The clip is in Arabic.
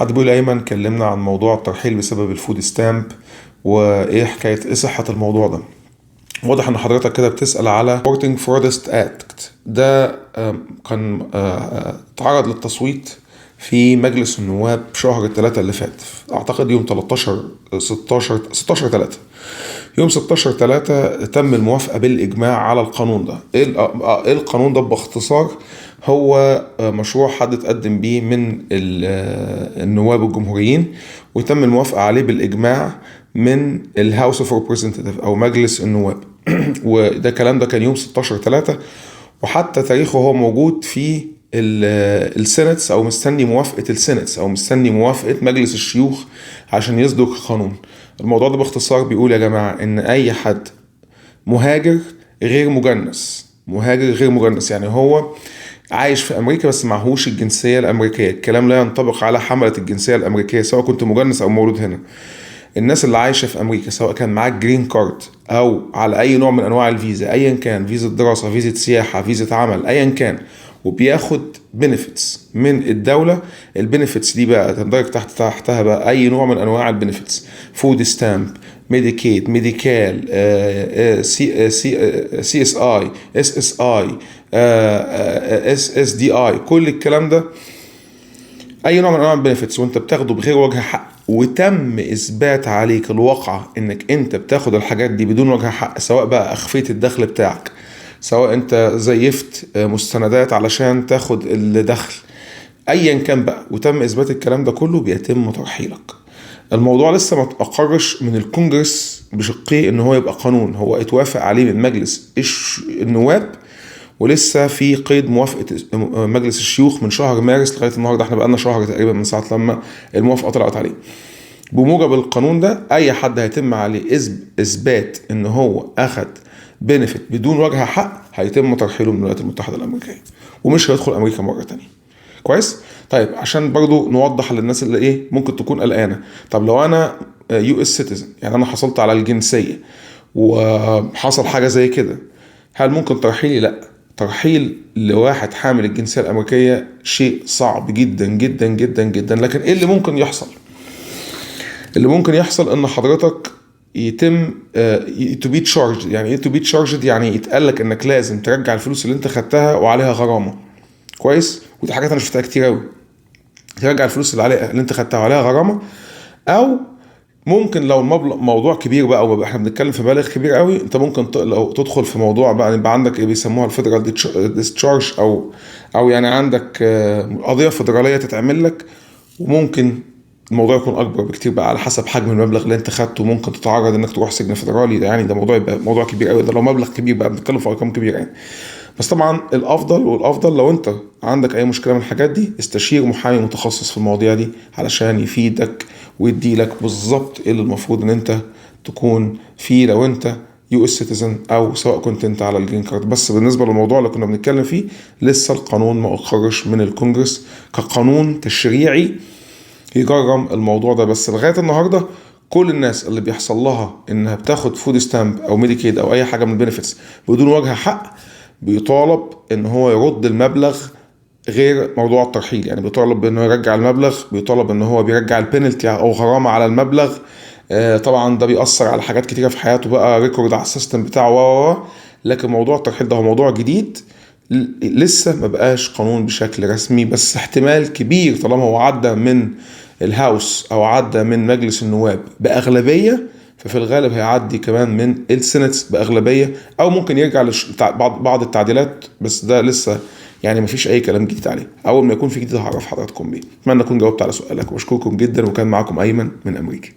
حد بيقول ايمن كلمنا عن موضوع الترحيل بسبب الفود ستامب، وايه حكايه ايه صحه الموضوع ده. واضح ان حضرتك كده بتسال على Porting Forest Act ده. كان اتعرض للتصويت في مجلس النواب شهر 3 اللي فات، اعتقد يوم 16 3. يوم 16/3 تم الموافقة بالإجماع على القانون ده. إيه القانون ده باختصار؟ هو مشروع حد تقدم بيه من النواب الجمهوريين، وتم الموافقة عليه بالإجماع من الهاوس اوف ريبريزنتيف أو مجلس النواب. وده الكلام ده كان يوم 16/3، وحتى تاريخه هو موجود في السينتس، او مستني موافقة السينتس، او مستني موافقة مجلس الشيوخ عشان يصدر قانون. الموضوع ده باختصار بيقول يا جماعة ان اي حد مهاجر غير مجنس، يعني هو عايش في امريكا بس معهوش الجنسية الامريكية. الكلام لا ينطبق على حملة الجنسية الامريكية سواء كنت مجنس او مولود هنا. الناس اللي عايشة في أمريكا سواء كان معاك جرين كارد أو على أي نوع من أنواع الفيزا، أيا كان فيزا دراسة، فيزا سياحة، فيزا عمل، أيا كان، وبياخد بنفيتس من الدولة. البنفيتس دي بقى تندرج تحتها بقى أي نوع من أنواع البنفيتس: فود ستامب، ميديكيد، ميديكال، سي اس اي، اس اس اي، اس اس دي اي، كل الكلام ده اي نوع من انواع البنفيتس وانت بتاخده بغير وجه حق، وتم اثبات عليك الواقع انك انت بتاخد الحاجات دي بدون وجه حق، سواء بقى اخفيت الدخل بتاعك، سواء انت زيفت مستندات علشان تاخد الدخل، ايا كان بقى، وتم اثبات الكلام ده كله، بيتم ترحيلك. الموضوع لسه ما تقرش من الكونجرس بشقيه ان هو يبقى قانون. هو اتوافق عليه من مجلس النواب، ولسه في قيد موافقة مجلس الشيوخ من شهر مارس لغاية النهاردة. احنا بقالنا شهر تقريبا من ساعة لما الموافقة طلعت عليه. بموجب القانون ده اي حد هيتم عليه اثبات ان هو اخد بنفيت بدون وجه حق هيتم ترحيله من الولايات المتحدة الامريكية، ومش هيدخل امريكا مرة تانية. كويس؟ طيب عشان برضو نوضح للناس اللي ممكن تكون قلقانة. طب لو انا US citizen، يعني انا حصلت على الجنسية وحصل حاجة زي كده، هل ممكن ترحيلي؟ لا. ترحيل لواحد حامل الجنسية الأمريكية شيء صعب جدا جدا جدا جدا. لكن إيه اللي ممكن يحصل؟ اللي ممكن يحصل إن حضرتك يتم to be charged. يعني إيه to be charged؟ يعني يتقالك إنك لازم ترجع الفلوس اللي أنت خدتها وعليها غرامة. كويس؟ ودي حاجات أنا شفتها كتير أوي. ترجع الفلوس اللي أنت خدتها وعليها غرامة، أو ممكن لو موضوع كبير بقى، او احنا بنتكلم في مبالغ كبير قوي، انت ممكن لو تدخل في موضوع بقى يبقى عندك بيسموها الفيدرال ديسشارج، او يعني عندك قضيه فيدراليه تتعمل لك، وممكن الموضوع يكون اكبر بكتير بقى على حسب حجم المبلغ اللي انت خدته. ممكن تتعرض انك تروح سجن فيدرالي. ده يعني ده موضوع يبقى موضوع كبير قوي. ده لو مبلغ كبير بقى بنتكلم في ارقام كبيره يعني. بس طبعا الافضل لو انت عندك اي مشكله من الحاجات دي، استشير محامي متخصص في المواضيع دي علشان يفيدك ويدي لك بالظبط ايه اللي المفروض ان انت تكون فيه لو انت US citizen او سواء كنت انت على الجرين كارد. بس بالنسبه للموضوع اللي كنا بنتكلم فيه، لسه القانون ما اقرش من الكونجرس كقانون تشريعي يجرم الموضوع ده. بس لغايه النهارده كل الناس اللي بيحصل لها انها بتاخد فود ستامب او ميديكيد او اي حاجه من البنفيتس بدون وجه حق، بيطالب ان هو يرد المبلغ، غير موضوع الترحيل. يعني بيطالب انه يرجع المبلغ، بيطالب ان هو بيرجع البينالتي او غرامه على المبلغ. طبعا ده بيأثر على حاجات كتيره في حياته بقى، ريكورد على السيستم بتاعه. لكن موضوع الترحيل ده هو موضوع جديد لسه ما بقاش قانون بشكل رسمي، بس احتمال كبير طالما هو عدى من الهاوس او عدى من مجلس النواب باغلبيه، ففي الغالب هيعدي كمان من السيناتس باغلبيه، او ممكن يرجع بعض التعديلات. بس ده لسه يعني مفيش اي كلام جديد عليه. اول ما يكون في جديد هعرف حضراتكم بيه. اتمنى اكون جاوبت على سؤالك، واشكركم جدا. وكان معاكم ايمن من امريكا.